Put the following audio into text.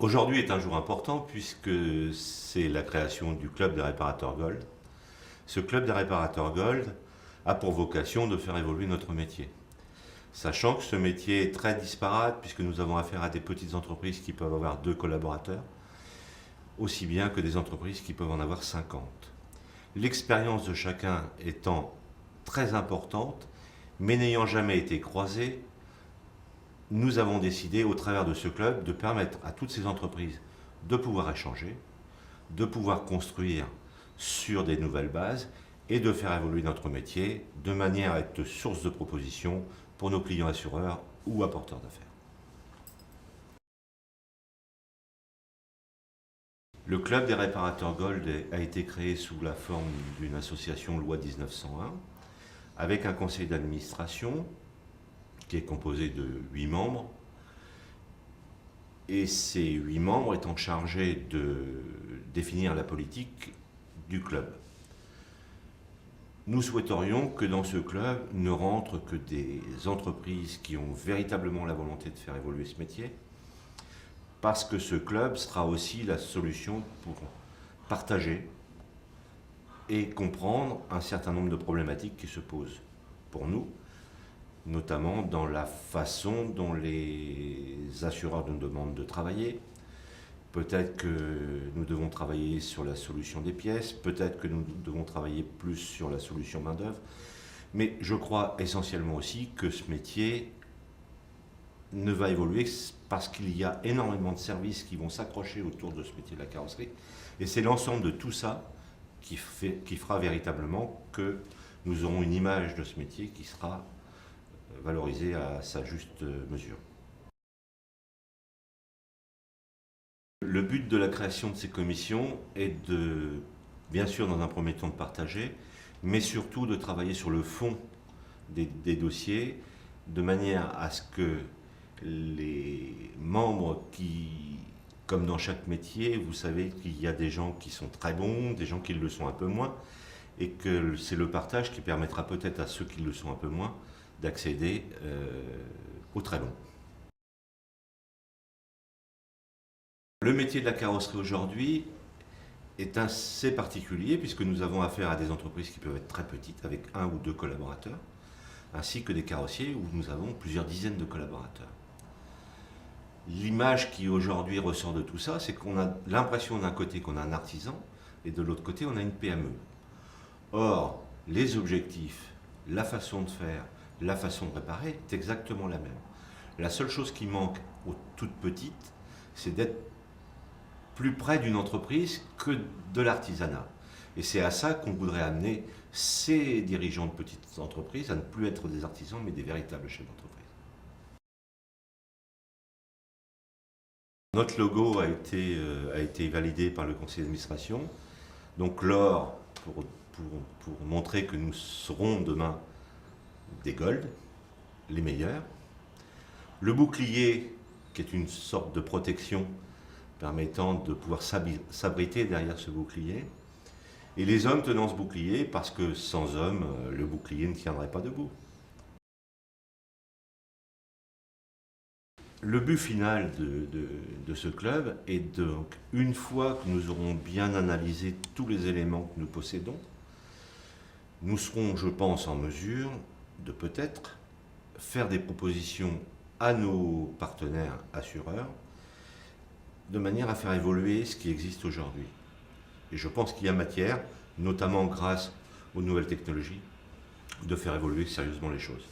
Aujourd'hui est un jour important puisque c'est la création du Club des réparateurs Gold. Ce Club des réparateurs Gold a pour vocation de faire évoluer notre métier. Sachant que ce métier est très disparate puisque nous avons affaire à des petites entreprises qui peuvent avoir 2 collaborateurs, aussi bien que des entreprises qui peuvent en avoir 50. L'expérience de chacun étant très importante, mais n'ayant jamais été croisée, nous avons décidé, au travers de ce club, de permettre à toutes ces entreprises de pouvoir échanger, de pouvoir construire sur des nouvelles bases et de faire évoluer notre métier de manière à être source de propositions pour nos clients assureurs ou apporteurs d'affaires. Le Club des réparateurs Gold a été créé sous la forme d'une association loi 1901 avec un conseil d'administration qui est composé de 8 membres, et ces 8 membres étant chargés de définir la politique du club. Nous souhaiterions que dans ce club ne rentrent que des entreprises qui ont véritablement la volonté de faire évoluer ce métier, parce que ce club sera aussi la solution pour partager et comprendre un certain nombre de problématiques qui se posent pour nous, notamment dans la façon dont les assureurs nous demandent de travailler. Peut-être que nous devons travailler sur la solution des pièces, peut-être que nous devons travailler plus sur la solution main-d'œuvre, mais je crois essentiellement aussi que ce métier ne va évoluer parce qu'il y a énormément de services qui vont s'accrocher autour de ce métier de la carrosserie, et c'est l'ensemble de tout ça qui fera véritablement que nous aurons une image de ce métier qui sera valorisée à sa juste mesure. Le but de la création de ces commissions est de, bien sûr dans un premier temps de partager, mais surtout de travailler sur le fond des dossiers, de manière à ce que les membres qui, comme dans chaque métier, vous savez qu'il y a des gens qui sont très bons, des gens qui le sont un peu moins, et que c'est le partage qui permettra peut-être à ceux qui le sont un peu moins d'accéder au très bon. Le métier de la carrosserie aujourd'hui est assez particulier puisque nous avons affaire à des entreprises qui peuvent être très petites avec 1 ou 2 collaborateurs, ainsi que des carrossiers où nous avons plusieurs dizaines de collaborateurs. L'image qui aujourd'hui ressort de tout ça, c'est qu'on a l'impression d'un côté qu'on a un artisan et de l'autre côté on a une PME. Or, les objectifs, la façon de faire, la façon de réparer est exactement la même. La seule chose qui manque aux toutes petites, c'est d'être plus près d'une entreprise que de l'artisanat. Et c'est à ça qu'on voudrait amener ces dirigeants de petites entreprises à ne plus être des artisans, mais des véritables chefs d'entreprise. Notre logo a été validé par le conseil d'administration. Donc l'or, pour montrer que nous serons demain des Gold, les meilleurs. Le bouclier, qui est une sorte de protection permettant de pouvoir s'abriter derrière ce bouclier. Et les hommes tenant ce bouclier, parce que sans hommes, le bouclier ne tiendrait pas debout. Le but final de ce club est donc, une fois que nous aurons bien analysé tous les éléments que nous possédons, nous serons, je pense, en mesure de peut-être faire des propositions à nos partenaires assureurs de manière à faire évoluer ce qui existe aujourd'hui. Et je pense qu'il y a matière, notamment grâce aux nouvelles technologies, de faire évoluer sérieusement les choses.